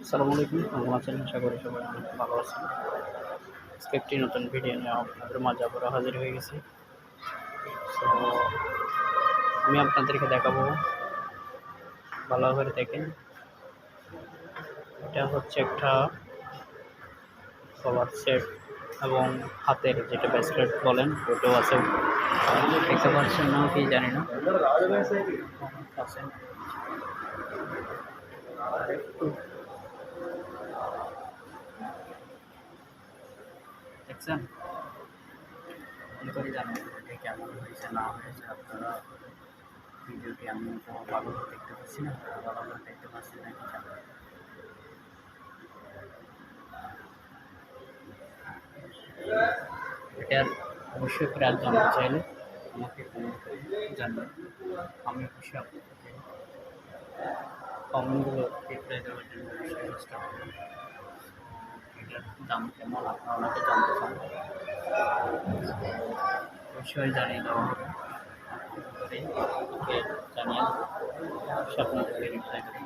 আসসালামু আলাইকুম। কেমন আছেন? আশা করি সবাই অনেক ভালো আছেন। আজকে একটি নতুন ভিডিও নিয়ে আপনাদের মাঝে আবারও হাজির হয়ে গেছি। সো আমি আপনাদেরকে দেখাবো, ভালো করে দেখেন। এটা হচ্ছে একটা গলার সেট এবং হাতের যেটা ব্রেসলেট বলেন ওটাও আছে। দেখতে পাচ্ছেন না কি জানি না। আছে। দেখছেন? মনে করি জানেন এটা কেমন হয়েছে না হয়েছে। আপনারা ভিডিওটি আমি তো ভালো করে দেখতে পাচ্ছি না, ভালো করে দেখতে পাচ্ছি না কি জানেন। এটার অবশ্যই প্রাইস জানতে চাইলে আমাকে কমেন্ট করে জানবেন। আমি অবশ্যই আপনাদেরকে কমেন্টগুলো রিপ্লাই দেওয়ার জন্য অবশ্যই চেষ্টা করব। এটার দাম কেমন আপনারা অনেকে জানতে চান, অবশ্যই জানিয়ে দেওয়া হবে। করে আমাকে জানিয়ে দেবো, অবশ্যই আপনাদেরকে রিপ্লাই দেবো।